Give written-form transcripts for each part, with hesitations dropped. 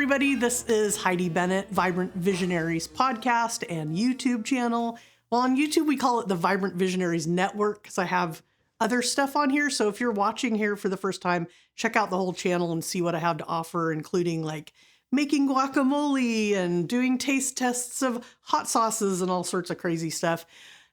everybody. This is Heidi Bennett, Vibrant Visionaries podcast and YouTube channel. Well, on YouTube, we call it the Vibrant Visionaries Network because I have other stuff on here. So if you're watching here for the first time, check out the whole channel and see what I have to offer, including like making guacamole and doing taste tests of hot sauces and all sorts of crazy stuff.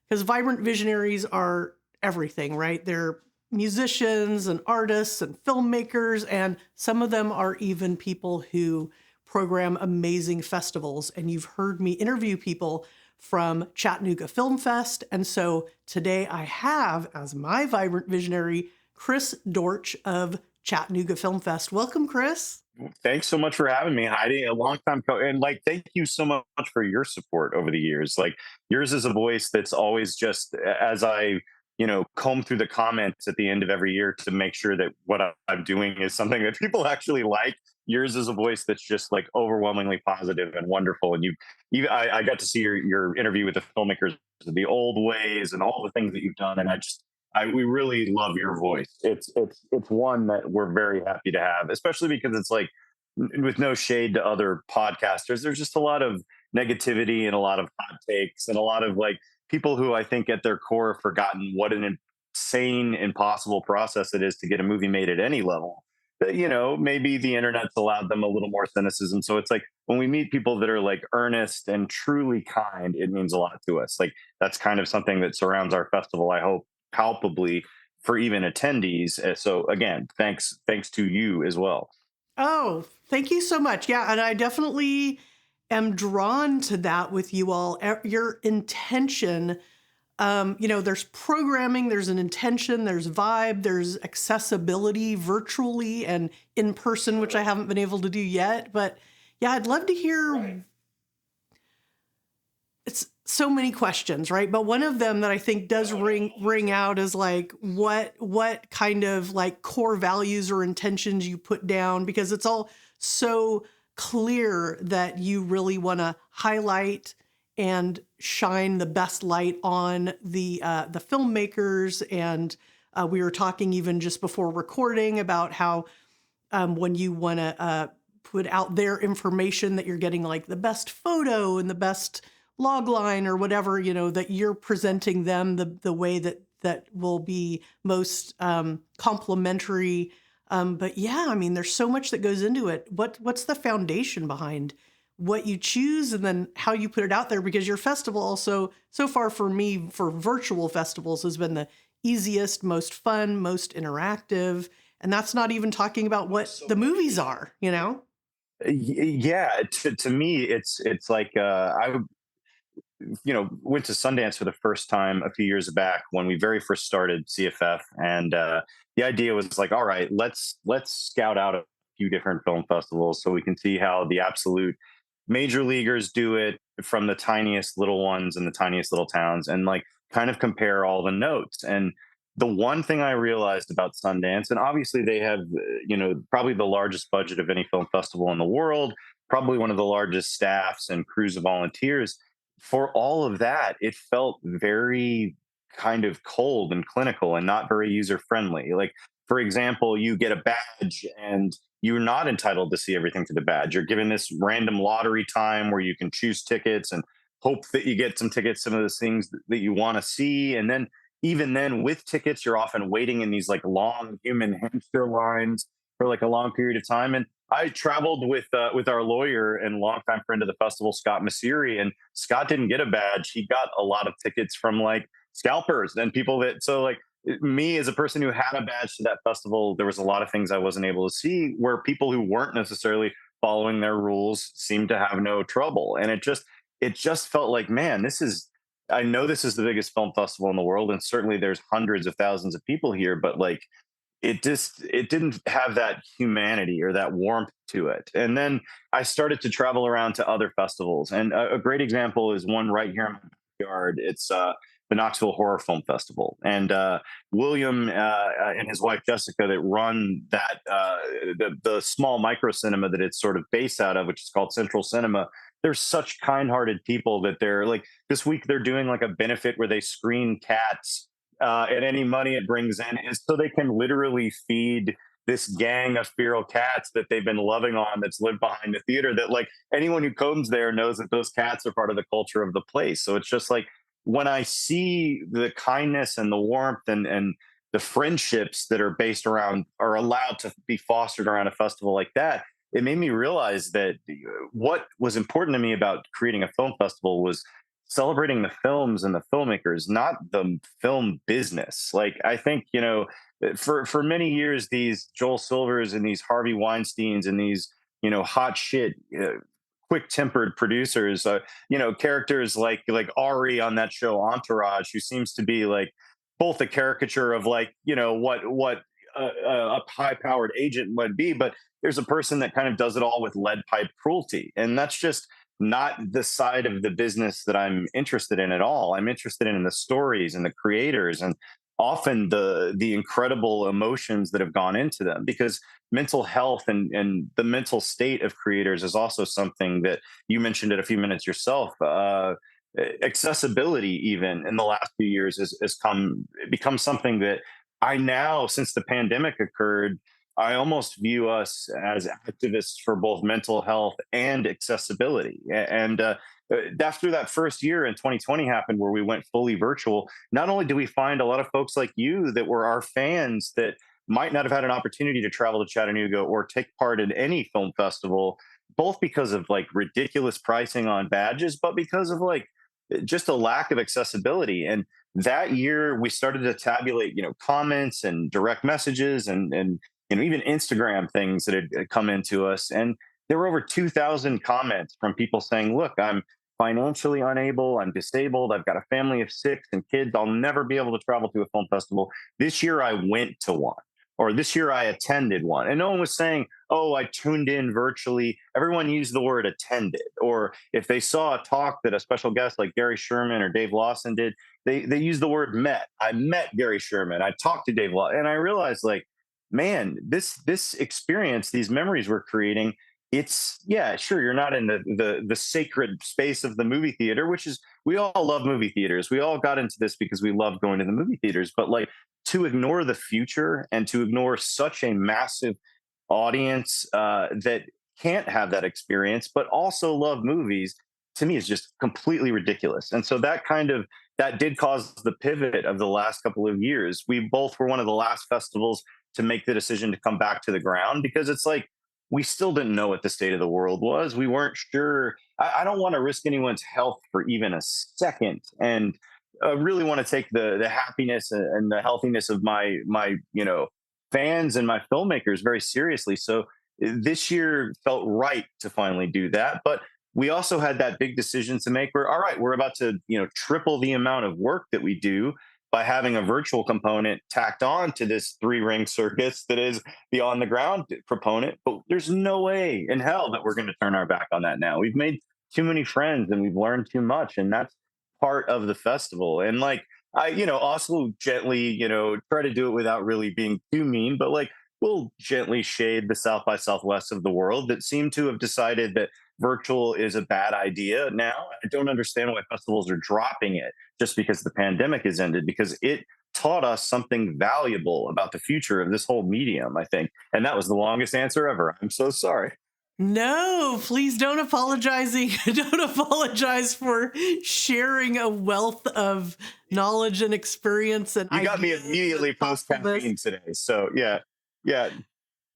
Because Vibrant Visionaries are everything, right? They're musicians and artists and filmmakers, and some of them are even people who program amazing festivals. And you've heard me interview people from Chattanooga Film Fest. And so today I have as my Vibrant Visionary, Chris Dortch of Chattanooga Film Fest. Welcome, Chris. Thanks so much for having me, Heidi. A long time and thank you so much for your support over the years. Like, yours is a voice that's always just as I, comb through the comments at the end of every year to make sure that what I'm doing is something that people actually like. Yours is a voice that's just like overwhelmingly positive and wonderful. And I got to see your interview with the filmmakers, the old ways, and all the things that you've done. And we really love your voice. It's one that we're very happy to have, especially because it's like, with no shade to other podcasters, there's just a lot of negativity and a lot of hot takes and a lot of like people who I think at their core have forgotten what an insane, impossible process it is to get a movie made at any level. But, maybe the internet's allowed them a little more cynicism. So it's like when we meet people that are like earnest and truly kind, it means a lot to us. Like, that's kind of something that surrounds our festival, I hope, palpably for even attendees. So again, thanks to you as well. Oh, thank you so much. Yeah, and I definitely am drawn to that with you all. Your intention, there's programming, there's an intention, there's vibe, there's accessibility virtually and in person, which I haven't been able to do yet. But yeah, I'd love to hear. Right. It's so many questions, right? But one of them that I think does ring out is like what kind of like core values or intentions you put down, because it's all so clear that you really want to highlight and shine the best light on the filmmakers. And we were talking even just before recording about how when you want to put out their information that you're getting like the best photo and the best log line or whatever, that you're presenting them the way that will be most complimentary. But yeah, I mean, there's so much that goes into it. What's the foundation behind what you choose and then how you put it out there? Because your festival also, so far for me, for virtual festivals, has been the easiest, most fun, most interactive. And that's not even talking about what the movies are, Yeah, to me, it's like went to Sundance for the first time a few years back when we very first started CFF, and the idea was like, all right, let's scout out a few different film festivals so we can see how the absolute major leaguers do it from the tiniest little ones in the tiniest little towns, and like kind of compare all the notes. And the one thing I realized about Sundance, and obviously they have, probably the largest budget of any film festival in the world, probably one of the largest staffs and crews of volunteers. For all of that, it felt very kind of cold and clinical and not very user friendly. Like, for example, you get a badge and you're not entitled to see everything for the badge. You're given this random lottery time where you can choose tickets and hope that you get some tickets, some of those things that you want to see. And then, even then, with tickets, you're often waiting in these like long human hamster lines for like a long period of time. And I traveled with our lawyer and longtime friend of the festival, Scott Massiri, and Scott didn't get a badge. He got a lot of tickets from like scalpers and people that, so like me as a person who had a badge to that festival, there was a lot of things I wasn't able to see where people who weren't necessarily following their rules seemed to have no trouble. And it just felt like, man, I know this is the biggest film festival in the world, and certainly there's hundreds of thousands of people here, but like it didn't have that humanity or that warmth to it. And then I started to travel around to other festivals, and a great example is one right here in my backyard. It's the Knoxville Horror Film Festival, and William and his wife Jessica that run that the small micro cinema that it's sort of based out of, which is called Central Cinema. They're such kind-hearted people that they're like, this week they're doing like a benefit where they screen cats, and any money it brings in is so they can literally feed this gang of feral cats that they've been loving on that's lived behind the theater, that like anyone who comes there knows that those cats are part of the culture of the place. So it's just like when I see the kindness and the warmth and the friendships that are based around, are allowed to be fostered around a festival like that, it made me realize that what was important to me about creating a film festival was celebrating the films and the filmmakers, not the film business. Like I think, for many years, these Joel Silvers and these Harvey Weinsteins and these, hot shit, quick tempered producers, characters like Ari on that show Entourage, who seems to be like both a caricature of like, what a high powered agent would be, but there's a person that kind of does it all with lead pipe cruelty. And that's just not the side of the business that I'm interested in at all. I'm interested in the stories and the creators, and often the incredible emotions that have gone into them, because mental health and the mental state of creators is also something that you mentioned it a few minutes yourself. Accessibility, even in the last few years, has become something that I now, since the pandemic occurred, I almost view us as activists for both mental health and accessibility. After that first year in 2020 happened, where we went fully virtual, not only do we find a lot of folks like you that were our fans that might not have had an opportunity to travel to Chattanooga or take part in any film festival, both because of like ridiculous pricing on badges, but because of like just a lack of accessibility. And that year we started to tabulate, comments and direct messages and even Instagram things that had come into us. And there were over 2,000 comments from people saying, look, I'm financially unable, I'm disabled, I've got a family of 6 and kids, I'll never be able to travel to a film festival. This year I went to one, or this year I attended one. And no one was saying, oh, I tuned in virtually. Everyone used the word attended. Or if they saw a talk that a special guest like Gary Sherman or Dave Lawson did, they used the word met. I met Gary Sherman. I talked to Dave Lawson. And I realized, like, man, this experience, these memories we're creating, it's, yeah, sure, you're not in the sacred space of the movie theater, which is, we all love movie theaters. We all got into this because we love going to the movie theaters. But like, to ignore the future and to ignore such a massive audience that can't have that experience but also love movies, to me is just completely ridiculous. And so that did cause the pivot of the last couple of years. We both were one of the last festivals to make the decision to come back to the ground, because it's like we still didn't know what the state of the world was. We weren't sure. I don't want to risk anyone's health for even a second, and really want to take the happiness and the healthiness of my fans and my filmmakers very seriously. So this year felt right to finally do that. But we also had that big decision to make where, all right, we're about to triple the amount of work that we do by having a virtual component tacked on to this 3-ring circus that is the on the ground proponent. But there's no way in hell that we're going to turn our back on that now. We've made too many friends and we've learned too much, and that's part of the festival. And like, I also gently try to do it without really being too mean, but like, we'll gently shade the South by Southwest of the world that seem to have decided that virtual is a bad idea now. I don't understand why festivals are dropping it just because the pandemic has ended, because it taught us something valuable about the future of this whole medium, I think. And that was the longest answer ever. I'm so sorry. No, please don't apologizing. Don't apologize for sharing a wealth of knowledge and experience and You got me ideas immediately and post thoughtfulness. caffeine today. So yeah, yeah.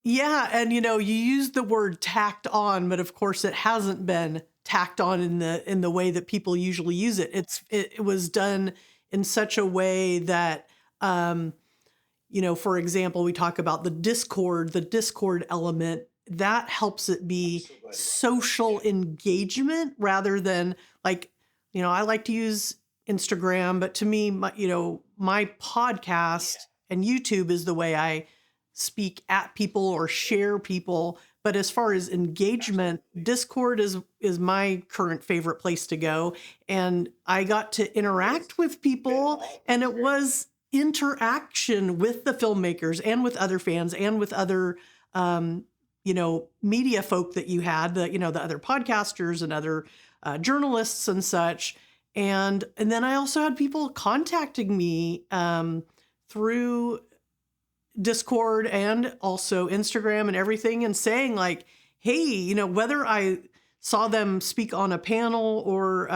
Yeah, and you used the word tacked on, but of course it hasn't been tacked on in the way that people usually use it. It was done in such a way that for example, we talk about the Discord element, that helps it be social engagement rather than like, I like to use Instagram, but to me, my podcast and YouTube is the way I speak at people or share people. But as far as engagement, Discord is my current favorite place to go. And I got to interact with people, and it was interaction with the filmmakers and with other fans and with other media folk that you had, the other podcasters and other journalists and such. And then I also had people contacting me through Discord and also Instagram and everything, and saying like, hey, whether I saw them speak on a panel or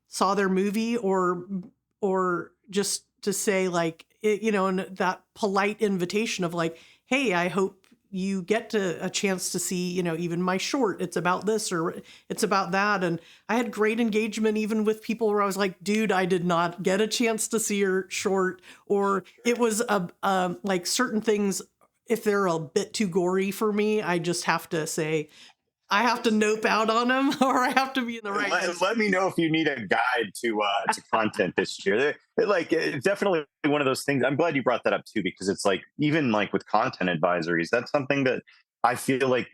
saw their movie, or just to say like, and that polite invitation of like, hey, I hope you get to a chance to see, even my short. It's about this or it's about that. And I had great engagement even with people where I was like, dude, I did not get a chance to see your short. Or it was like certain things, if they're a bit too gory for me, I just have to say, I have to nope out on them or I have to be in the right Let me know if you need a guide to content this year. Definitely one of those things. I'm glad you brought that up too, because it's like even like with content advisories, that's something that I feel like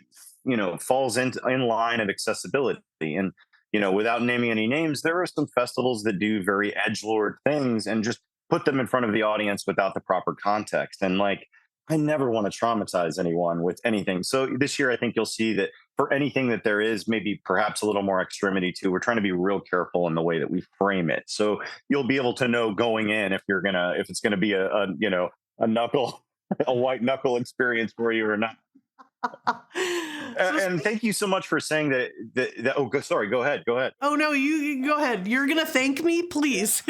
falls in line of accessibility. And without naming any names, there are some festivals that do very edgelord things and just put them in front of the audience without the proper context. And like I never want to traumatize anyone with anything. So this year, I think you'll see that for anything that there is maybe perhaps a little more extremity to, we're trying to be real careful in the way that we frame it. So you'll be able to know going in if it's gonna be a knuckle a white knuckle experience for you or not. so And thank you so much for saying that oh, sorry, go ahead, go ahead. Oh no, you go ahead. You're gonna thank me, please.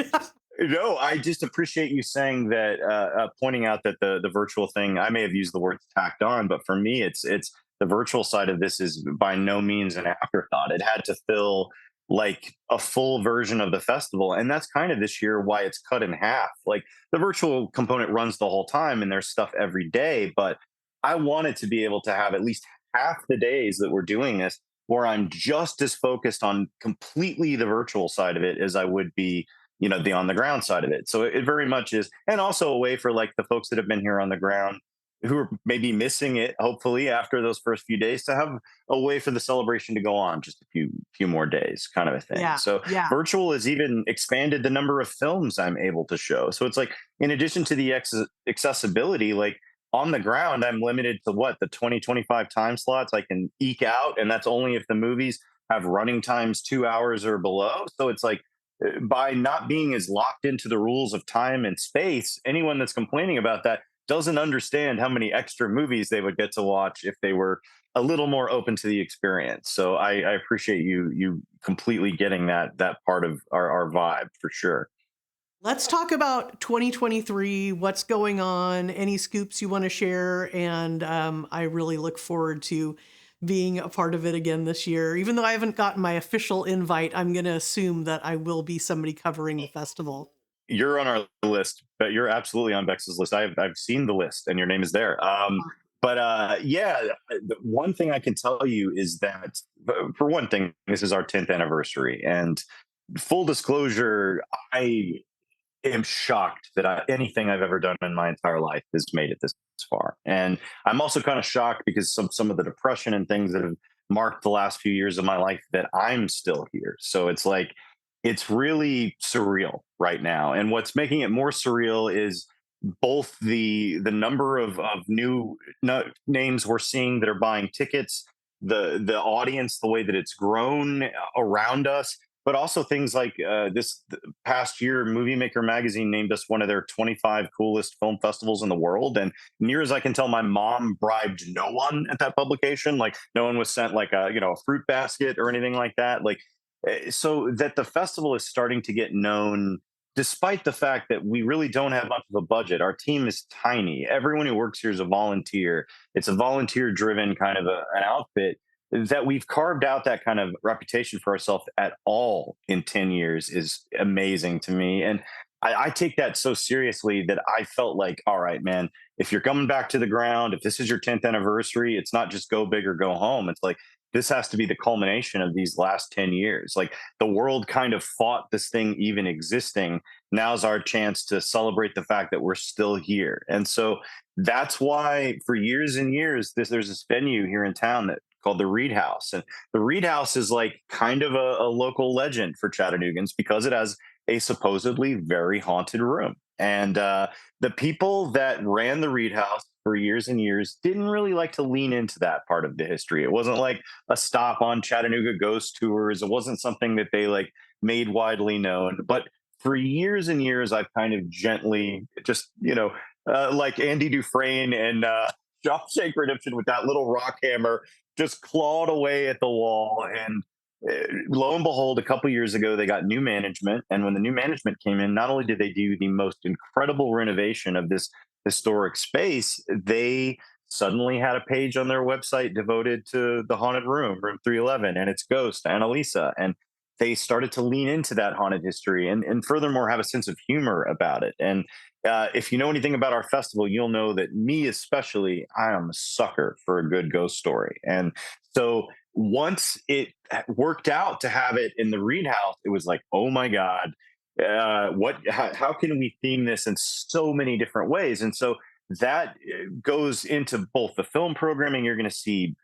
No, I just appreciate you saying that, pointing out that the virtual thing. I may have used the words tacked on, but for me, it's the virtual side of this is by no means an afterthought. It had to fill like a full version of the festival, and that's kind of this year why it's cut in half. Like the virtual component runs the whole time, and there's stuff every day, but I wanted to be able to have at least half the days that we're doing this where I'm just as focused on completely the virtual side of it as I would be the on the ground side of it. So it very much is, and also a way for like the folks that have been here on the ground who are maybe missing it, hopefully after those first few days, to have a way for the celebration to go on just a few more days, kind of a thing. Yeah, So yeah. virtual has even expanded the number of films I'm able to show. So it's like in addition to the accessibility, like on the ground, I'm limited to what the 2025 time slots I can eke out, and that's only if the movies have running times 2 hours or below. So it's like by not being as locked into the rules of time and space, anyone that's complaining about that doesn't understand how many extra movies they would get to watch if they were a little more open to the experience. So I appreciate you completely getting that part of our vibe for sure. Let's talk about 2023. What's going on? Any scoops you want to share? And I really look forward to being a part of it again this year. Even though I haven't gotten my official invite, I'm going to assume that I will be somebody covering the festival. You're on our list, but you're absolutely on Bex's list. I've seen the list, and your name is there. But yeah, the one thing I can tell you is that, for one thing, this is our 10th anniversary, and full disclosure, I am shocked that anything I've ever done in my entire life has made it this far. And I'm also kind of shocked because some of the depression and things that have marked the last few years of my life that I'm still here. So it's like it's really surreal right now. And what's making it more surreal is both the number of new names we're seeing that are buying tickets, the audience, the way that it's grown around us, but also things like this past year, Movie Maker magazine named us one of their 25 coolest film festivals in the world. And near as I can tell, my mom bribed no one at that publication. Like no one was sent like a fruit basket or anything like that. Like so that the festival is starting to get known despite the fact that we really don't have much of a budget. Our team is tiny. Everyone who works here is a volunteer. It's a volunteer driven kind of an outfit. That we've carved out that kind of reputation for ourselves at all in 10 years is amazing to me. And I take that so seriously that I felt like, all right, man, if you're coming back to the ground, if this is your 10th anniversary, it's not just go big or go home. It's like, this has to be the culmination of these last 10 years. Like the world kind of fought this thing even existing. Now's our chance to celebrate the fact that we're still here. And so that's why for years and years, there's this venue here in town that called the Reed House. And the Reed House is like kind of a local legend for Chattanoogans because it has a supposedly very haunted room. And the people that ran the Reed House for years and years didn't really like to lean into that part of the history. It wasn't like a stop on Chattanooga ghost tours. It wasn't something that they like made widely known. But for years and years, I've kind of gently just, like Andy Dufresne and Shawshank Redemption with that little rock hammer just clawed away at the wall. And lo and behold, a couple years ago, they got new management. And when the new management came in, not only did they do the most incredible renovation of this historic space, they suddenly had a page on their website devoted to the haunted room 311, and its ghost, Annalisa. And they started to lean into that haunted history and furthermore have a sense of humor about it. And if you know anything about our festival, you'll know that me especially, I am a sucker for a good ghost story. And so once it worked out to have it in the Reed House, it was like, oh my God, how can we theme this in so many different ways? And so that goes into both the film programming. You're going to see,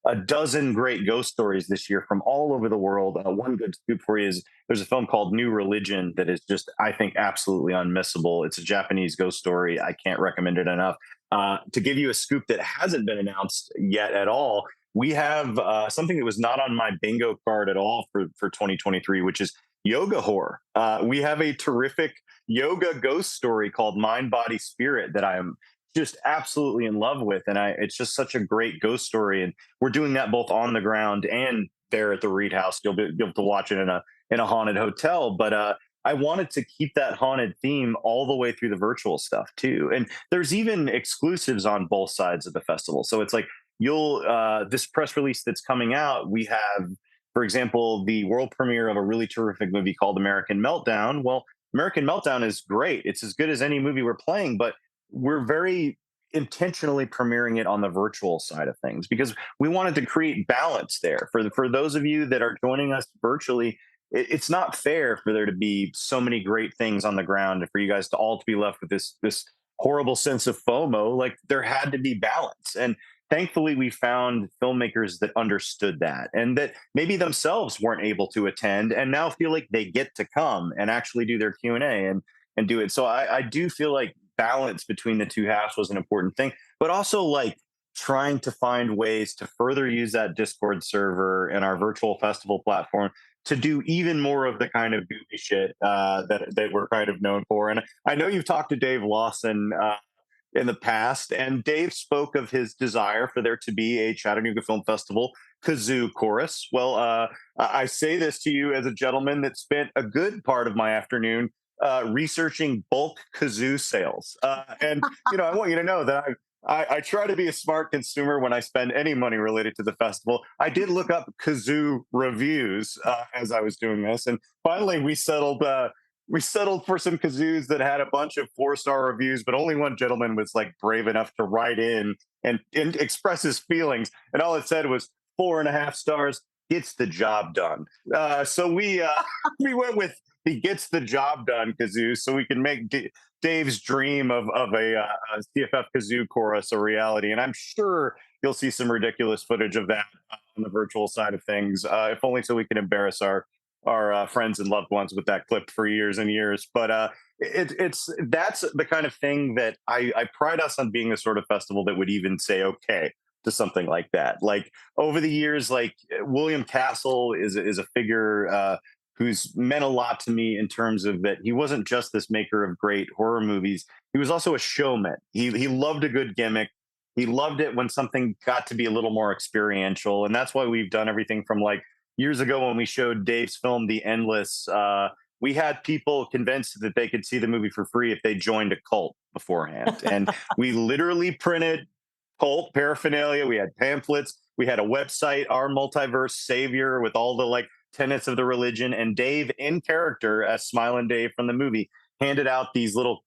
a dozen great ghost stories this year from all over the world. One good scoop for you is there's a film called New Religion that is just, I think, absolutely unmissable. It's a Japanese ghost story. I can't recommend it enough. To give you a scoop that hasn't been announced yet at all, we have something that was not on my bingo card at all for 2023, which is yoga horror. We have a terrific yoga ghost story called Mind, Body, Spirit that I am just absolutely in love with. And it's just such a great ghost story. And we're doing that both on the ground and there at the Reed House. You'll be able to watch it in a haunted hotel. But I wanted to keep that haunted theme all the way through the virtual stuff too. And there's even exclusives on both sides of the festival. So it's like you'll this press release that's coming out, we have, for example, the world premiere of a really terrific movie called American Meltdown. Well, American Meltdown is great. It's as good as any movie we're playing, but we're very intentionally premiering it on the virtual side of things because we wanted to create balance there. For those of you that are joining us virtually, it's not fair for there to be so many great things on the ground and for you guys to all to be left with this horrible sense of FOMO. Like there had to be balance. And thankfully we found filmmakers that understood that and that maybe themselves weren't able to attend and now feel like they get to come and actually do their Q&A and do it. So I do feel like balance between the two halves was an important thing, but also like trying to find ways to further use that Discord server and our virtual festival platform to do even more of the kind of goofy shit that we're kind of known for. And I know you've talked to Dave Lawson in the past, and Dave spoke of his desire for there to be a Chattanooga Film Festival kazoo chorus. Well, I say this to you as a gentleman that spent a good part of my afternoon researching bulk kazoo sales. And, I want you to know that I try to be a smart consumer when I spend any money related to the festival. I did look up kazoo reviews as I was doing this. And finally, we settled for some kazoos that had a bunch of 4-star reviews, but only one gentleman was like brave enough to write in and express his feelings. And all it said was 4.5 stars. Gets the job done. So we we went with the gets the job done kazoo, so we can make Dave's dream of a CFF kazoo chorus a reality. And I'm sure you'll see some ridiculous footage of that on the virtual side of things, if only so we can embarrass our friends and loved ones with that clip for years and years. But it's that's the kind of thing that I pride us on being the sort of festival that would even say okay to something like that. Like over the years, like William Castle is a figure who's meant a lot to me in terms of that he wasn't just this maker of great horror movies. He was also a showman. He loved a good gimmick. He loved it when something got to be a little more experiential, and that's why we've done everything from like years ago when we showed Dave's film The Endless. We had people convinced that they could see the movie for free if they joined a cult beforehand, and we literally printed cult paraphernalia. We had pamphlets. We had a website, our multiverse savior, with all the like tenets of the religion. And Dave, in character as Smiling Dave from the movie, handed out these little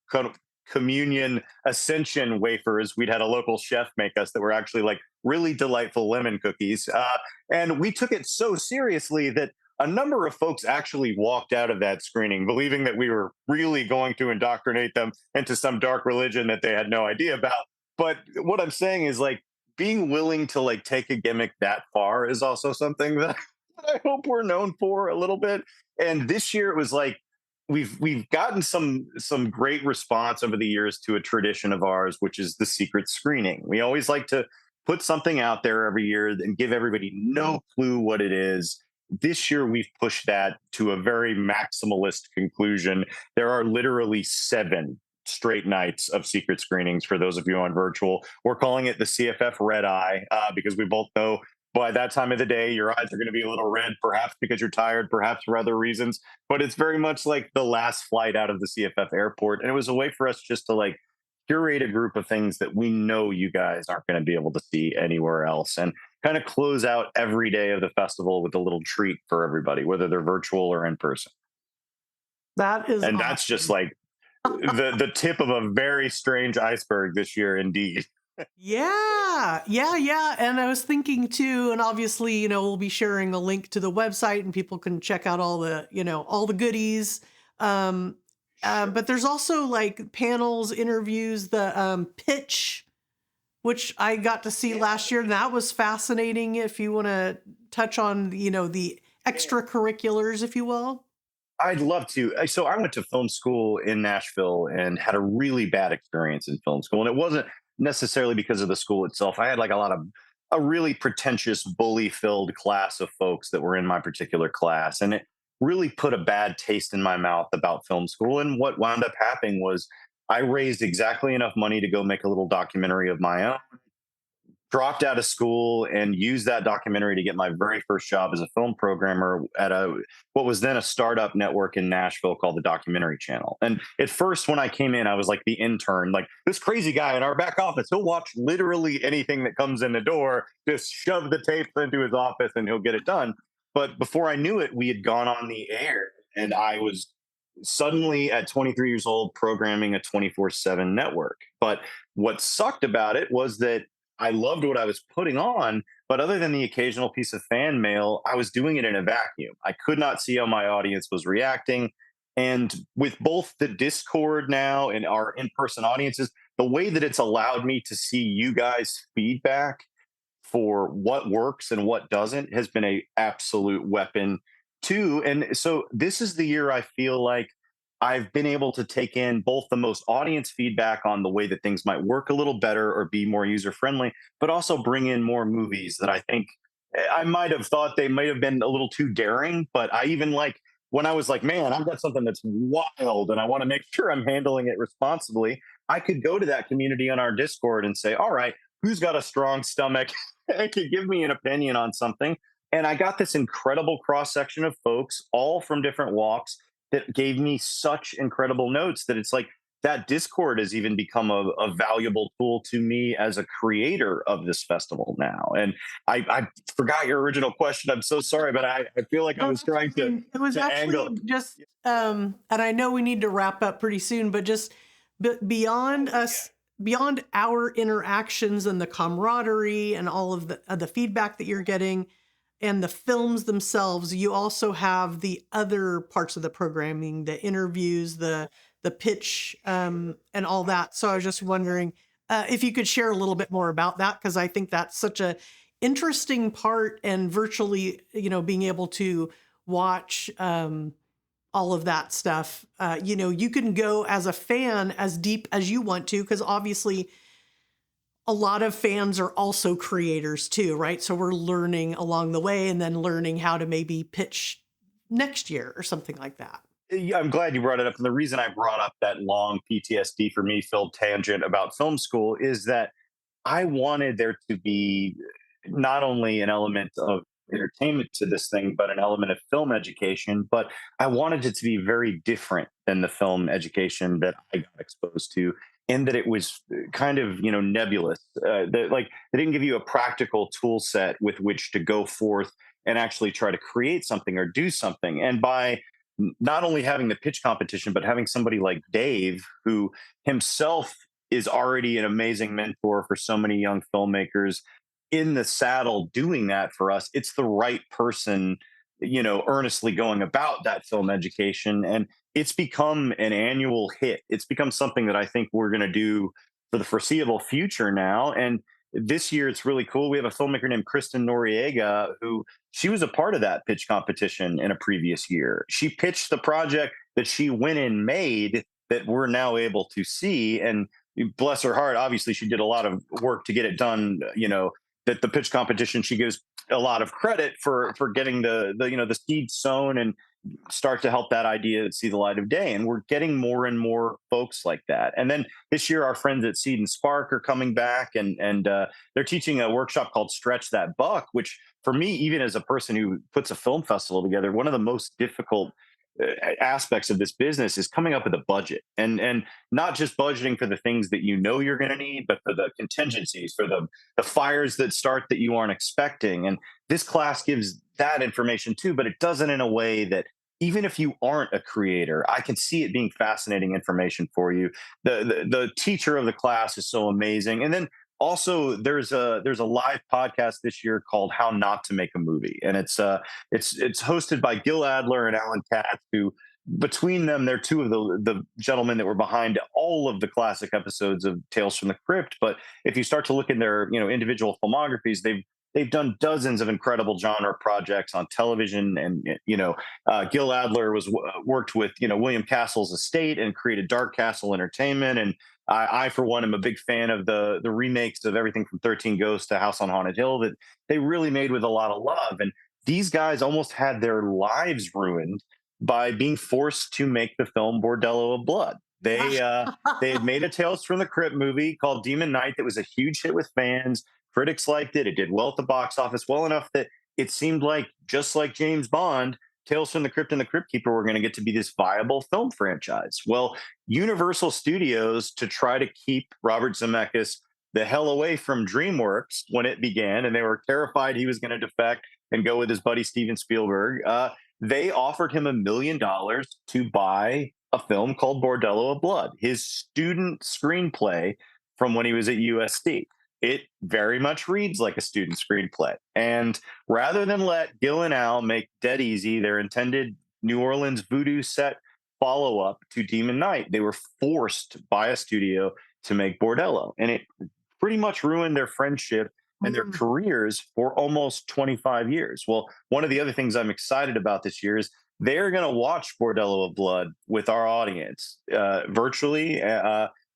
communion ascension wafers. We'd had a local chef make us that were actually like really delightful lemon cookies. And we took it so seriously that a number of folks actually walked out of that screening believing that we were really going to indoctrinate them into some dark religion that they had no idea about. But what I'm saying is like being willing to like take a gimmick that far is also something that I hope we're known for a little bit. And this year it was like we've gotten some great response over the years to a tradition of ours, which is the secret screening. We always like to put something out there every year and give everybody no clue what it is. This year we've pushed that to a very maximalist conclusion. There are literally 7 straight nights of secret screenings for those of you on virtual. We're calling it the CFF red eye because we both know by that time of the day your eyes are going to be a little red, perhaps because you're tired, perhaps for other reasons. But it's very much like the last flight out of the CFF airport, and it was a way for us just to like curate a group of things that we know you guys aren't going to be able to see anywhere else, and kind of close out every day of the festival with a little treat for everybody, whether they're virtual or in person. That is And that's just awesome. like the tip of a very strange iceberg this year, indeed. Yeah, yeah, yeah. And I was thinking too, and obviously, we'll be sharing a link to the website and people can check out all the, all the goodies. Um, Sure. but there's also like panels, interviews, the pitch, which I got to see Yeah. last year. And that was fascinating if you want to touch on, the extracurriculars, if you will. I'd love to. So I went to film school in Nashville and had a really bad experience in film school. And it wasn't necessarily because of the school itself. I had like a really pretentious, bully filled class of folks that were in my particular class. And it really put a bad taste in my mouth about film school. And what wound up happening was I raised exactly enough money to go make a little documentary of my own, dropped out of school and used that documentary to get my very first job as a film programmer at a what was then a startup network in Nashville called the Documentary Channel. And at first when I came in I was like the intern, like this crazy guy in our back office, he'll watch literally anything that comes in the door, just shove the tapes into his office and he'll get it done. But before I knew it we had gone on the air and I was suddenly at 23 years old programming a 24/7 network. But what sucked about it was that I loved what I was putting on, but other than the occasional piece of fan mail, I was doing it in a vacuum. I could not see how my audience was reacting. And with both the Discord now and our in person audiences, the way that it's allowed me to see you guys' feedback for what works and what doesn't has been a absolute weapon too. And so this is the year I feel like I've been able to take in both the most audience feedback on the way that things might work a little better or be more user friendly, but also bring in more movies that I think I might have thought they might have been a little too daring. But I even like when I was like, man, I've got something that's wild and I want to make sure I'm handling it responsibly. I could go to that community on our Discord and say, all right, who's got a strong stomach and could give me an opinion on something? And I got this incredible cross section of folks, all from different walks, that gave me such incredible notes that it's like that Discord has even become a valuable tool to me as a creator of this festival now. And I forgot your original question. I'm so sorry, but I feel like I No, was that's trying fine. It was to angle. actually just, and I know we need to wrap up pretty soon, but just beyond us, beyond our interactions and the camaraderie and all of the feedback that you're getting and the films themselves, you also have the other parts of the programming, the interviews, the pitch, and all that. So I was just wondering if you could share a little bit more about that, because I think that's such a interesting part, and virtually, being able to watch all of that stuff. You can go as a fan as deep as you want to, because obviously a lot of fans are also creators too, right? So we're learning along the way and then learning how to maybe pitch next year or something like that. Yeah, I'm glad you brought it up. And the reason I brought up that long PTSD for me filled tangent about film school is that I wanted there to be not only an element of entertainment to this thing, but an element of film education. But I wanted it to be very different than the film education that I got exposed to, in that it was kind of nebulous. That like they didn't give you a practical tool set with which to go forth and actually try to create something or do something. And by not only having the pitch competition, but having somebody like Dave, who himself is already an amazing mentor for so many young filmmakers in the saddle doing that for us, it's the right person, earnestly going about that film education. And it's become an annual hit. It's become something that I think we're going to do for the foreseeable future now. And this year it's really cool. We have a filmmaker named Kristen Noriega who she was a part of that pitch competition in a previous year. She pitched the project that she went and made that we're now able to see. And bless her heart, obviously she did a lot of work to get it done. That the pitch competition, she gives a lot of credit for getting the seed sown and start to help that idea see the light of day. And we're getting more and more folks like that. And then this year, our friends at Seed and Spark are coming back, and they're teaching a workshop called Stretch That Buck, which for me, even as a person who puts a film festival together, one of the most difficult aspects of this business is coming up with a budget, and not just budgeting for the things that you know you're going to need, but for the contingencies, for the fires that start that you aren't expecting. And this class gives that information too, but it does it in a way that even if you aren't a creator, I can see it being fascinating information for you. The teacher of the class is so amazing. And then also there's a live podcast this year called How Not to Make a Movie, and it's hosted by Gil Adler and Alan Katz, who between them they're two of the gentlemen that were behind all of the classic episodes of Tales from the Crypt. But if you start to look in their individual filmographies, they've done dozens of incredible genre projects on television. And Gil Adler worked with William Castle's estate and created Dark Castle Entertainment. And I for one, am a big fan of the remakes of everything from 13 Ghosts to House on Haunted Hill that they really made with a lot of love. And these guys almost had their lives ruined by being forced to make the film Bordello of Blood. They had made a Tales from the Crypt movie called Demon Knight that was a huge hit with fans. Critics liked it. It did well at the box office, well enough that it seemed like, just like James Bond, Tales from the Crypt and the Crypt Keeper were going to get to be this viable film franchise. Well, Universal Studios, to try to keep Robert Zemeckis the hell away from DreamWorks when it began, and they were terrified he was going to defect and go with his buddy Steven Spielberg, they offered him $1 million to buy a film called Bordello of Blood, his student screenplay from when he was at USC. It very much reads like a student screenplay. And rather than let Gil and Al make Dead Easy, their intended New Orleans voodoo set follow up to Demon Knight, they were forced by a studio to make Bordello. And it pretty much ruined their friendship and their careers for almost 25 years. Well, one of the other things I'm excited about this year is they're going to watch Bordello of Blood with our audience virtually.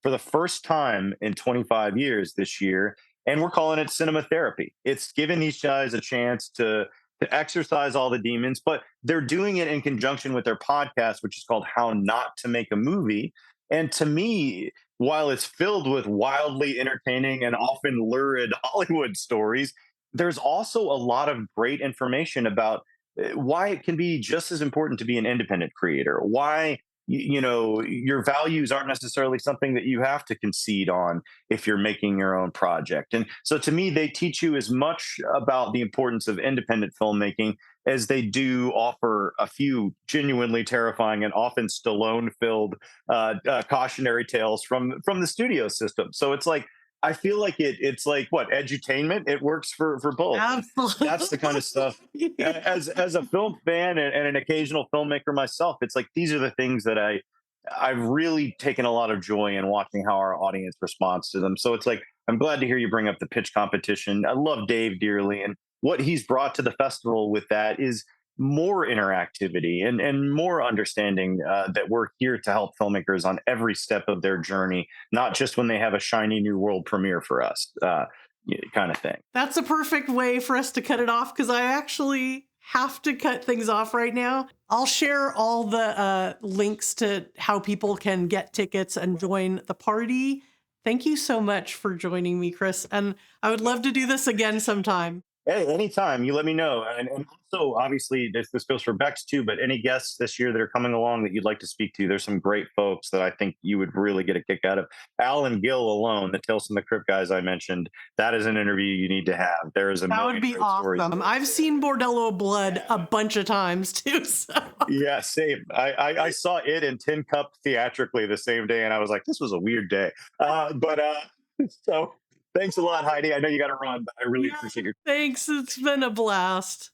For the first time in 25 years this year, and we're calling it cinema therapy. It's giving these guys a chance to exercise all the demons, but they're doing it in conjunction with their podcast, which is called How Not to Make a Movie. And to me, while it's filled with wildly entertaining and often lurid Hollywood stories, there's also a lot of great information about why it can be just as important to be an independent creator, why your values aren't necessarily something that you have to concede on if you're making your own project. And so to me, they teach you as much about the importance of independent filmmaking as they do offer a few genuinely terrifying and often Stallone filled cautionary tales from the studio system. So it's like, I feel like it's like what, edutainment. It works for both. Absolutely. That's the kind of stuff. As a film fan and an occasional filmmaker myself, it's like these are the things that I've really taken a lot of joy in watching how our audience responds to them. So it's like, I'm glad to hear you bring up the pitch competition. I love Dave dearly, and what he's brought to the festival with that is more interactivity and more understanding that we're here to help filmmakers on every step of their journey, not just when they have a shiny new world premiere for us, kind of thing. That's a perfect way for us to cut it off, because I actually have to cut things off right now. I'll share all the links to how people can get tickets and join the party. Thank you so much for joining me, Chris. And I would love to do this again sometime. Hey, anytime, you let me know. And also, obviously, this goes for Bex too, but any guests this year that are coming along that you'd like to speak to, there's some great folks that I think you would really get a kick out of. Al and Gil alone, the Tales from the Crypt guys I mentioned, that is an interview you need to have. There is that would be awesome. I've seen Bordello of Blood a bunch of times too. So. Yeah, same. I saw it in Tin Cup theatrically the same day, and I was like, this was a weird day. So thanks a lot, Heidi. I know you got to run, but I really appreciate your. Thanks. It's been a blast.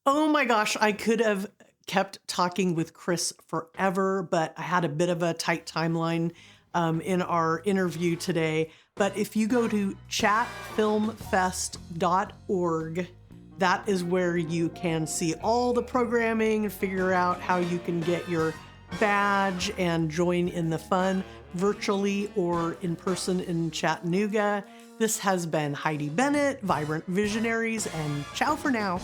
Oh my gosh, I could have kept talking with Chris forever, but I had a bit of a tight timeline in our interview today. But if you go to chatfilmfest.org, that is where you can see all the programming and figure out how you can get your badge and join in the fun virtually or in person in Chattanooga. This has been Heidi Bennett, Vibrant Visionaries, and ciao for now.